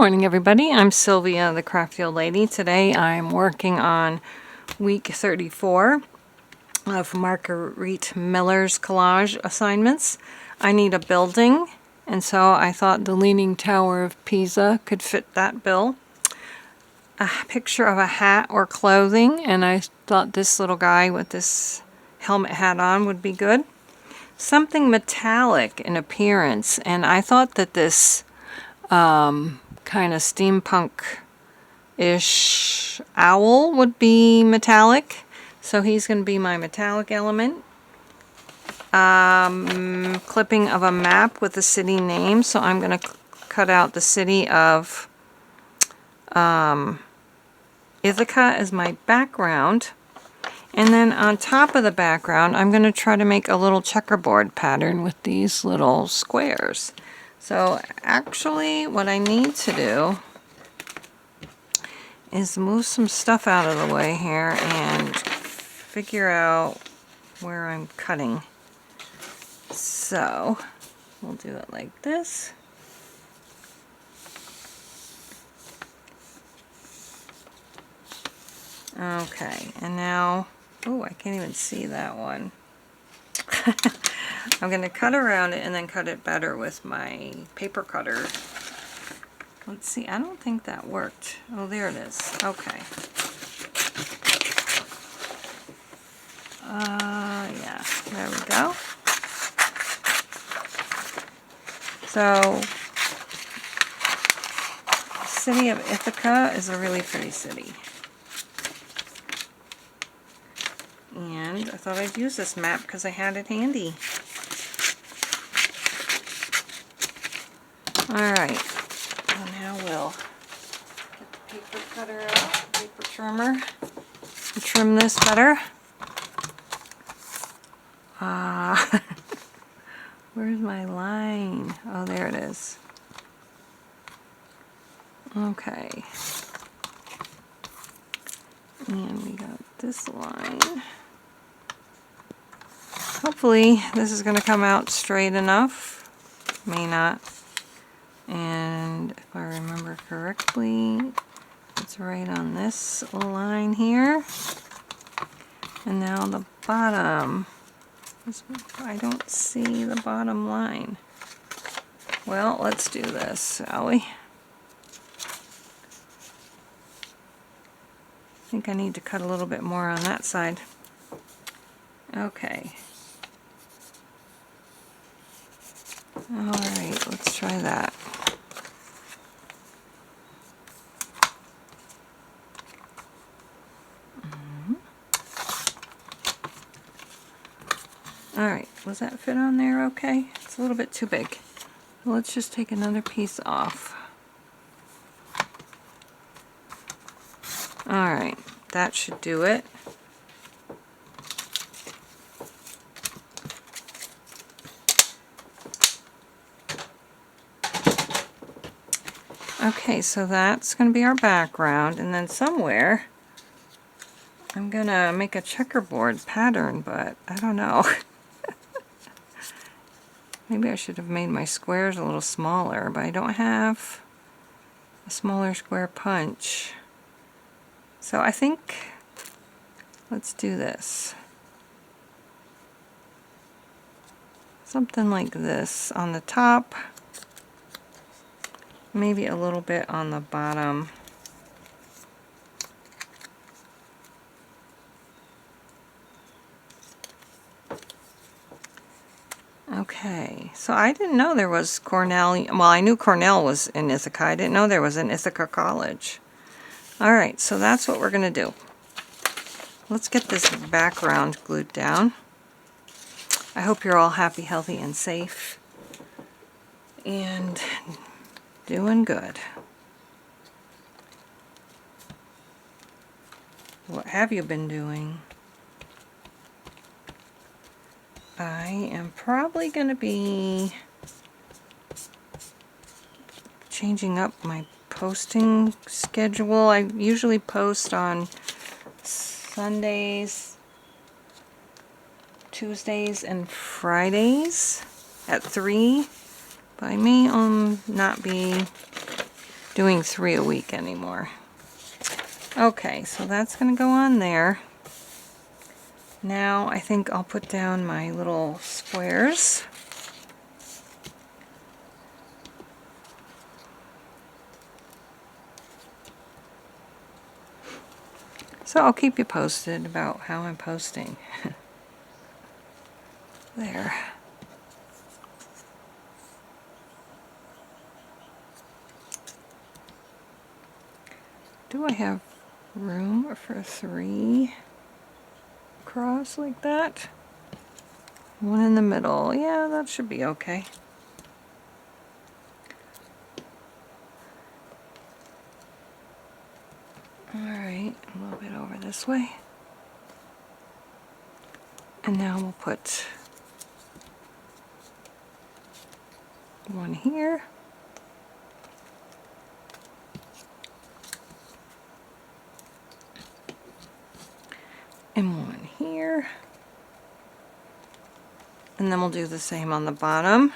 morning, everybody. I'm Sylvia, the Crafty Old Lady. Today I'm working on week 34 of Margarete Miller's collage assignments. I need a building, and so I thought the Leaning Tower of Pisa could fit that bill. A picture of a hat or clothing, and I thought this little guy with this helmet hat on would be good. Something metallic in appearance, and I thought that this kind of steampunk-ish owl would be metallic, so he's going to be my metallic element. Clipping of a map with the city name, so I'm going to cut out the city of Ithaca as my background, and then on top of the background I'm going to try to make a little checkerboard pattern with these little squares. So actually what I need to do is move some stuff out of the way here and figure out where I'm cutting. So we'll do it like this. Okay, and now, oh, I can't even see that one. I'm going to cut around it and then cut it better with my paper cutter. Let's see, I don't think that worked. Oh, there it is. Okay. Yeah, there we go. So, the city of Ithaca is a really pretty city. And I thought I'd use this map because I had it handy. Alright, so now we'll get the paper cutter out, paper trimmer, and trim this better. Where's my line? Oh, there it is. Okay. And we got this line. Hopefully this is going to come out straight enough. May not. And if I remember correctly, it's right on this line here. And now the bottom. I don't see the bottom line. Well, let's do this, shall we? I think I need to cut a little bit more on that side. Okay. Alright, let's try that. Alright, does that fit on there okay? It's a little bit too big. Let's just take another piece off. Alright, that should do it. Okay, so that's going to be our background, and then somewhere I'm going to make a checkerboard pattern, but I don't know. Maybe I should have made my squares a little smaller, but I don't have a smaller square punch. So I think, let's do this. Something like this on the top. Maybe a little bit on the bottom. Okay, so I didn't know there was Cornell. Well, I knew Cornell was in Ithaca. I didn't know there was an Ithaca College. Alright, so that's what we're going to do. Let's get this background glued down. I hope you're all happy, healthy, and safe. And doing good. What have you been doing? I am probably going to be changing up my posting schedule. I usually post on Sundays, Tuesdays, and Fridays at 3. But I may not be doing 3 a week anymore. Okay, so that's going to go on there. Now I think I'll put down my little squares. So I'll keep you posted about how I'm posting. There. Do I have room for 3 across like that? 1 in the middle. Yeah, that should be okay. Alright, a little bit over this way. And now we'll put 1 here. And 1 here. And then we'll do the same on the bottom.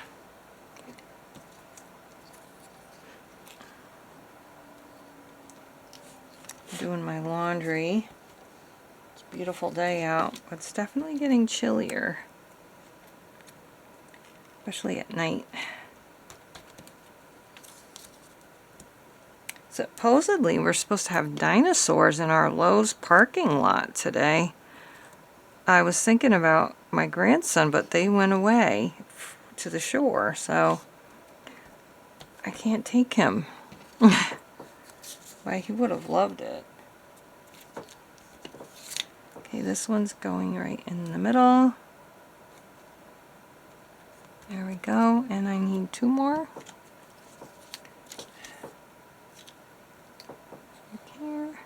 Doing my laundry. It's a beautiful day out, but it's definitely getting chillier, especially at night. Supposedly we're supposed to have dinosaurs in our Lowe's parking lot today. I was thinking about my grandson, but they went away to the shore, so I can't take him. Why, he would have loved it. Okay, this one's going right in the middle. There we go, and I need 2 more. Here.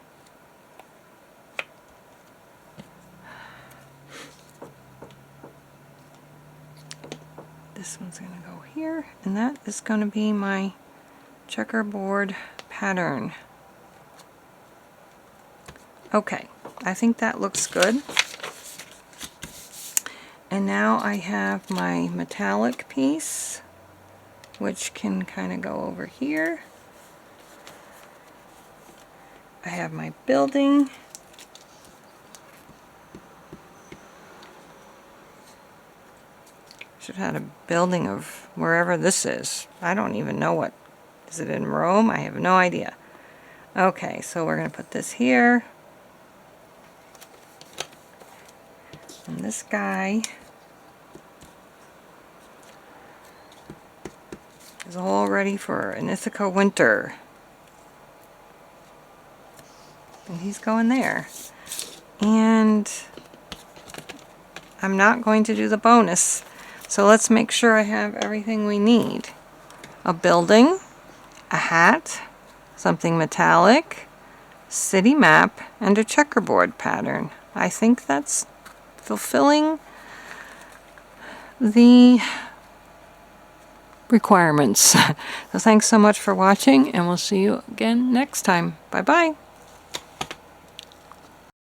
This one's going to go here, and that is going to be my checkerboard pattern. Okay, I think that looks good. And now I have my metallic piece, which can kind of go over here. I have my building. Should have had a building of wherever this is. I don't even know what. Is it in Rome? I have no idea. Okay, so we're going to put this here. And this guy is all ready for an Ithaca winter. And he's going there. And I'm not going to do the bonus. So let's make sure I have everything we need. A building, a hat, something metallic, city map, and a checkerboard pattern. I think that's fulfilling the requirements. So thanks so much for watching, and we'll see you again next time. Bye bye.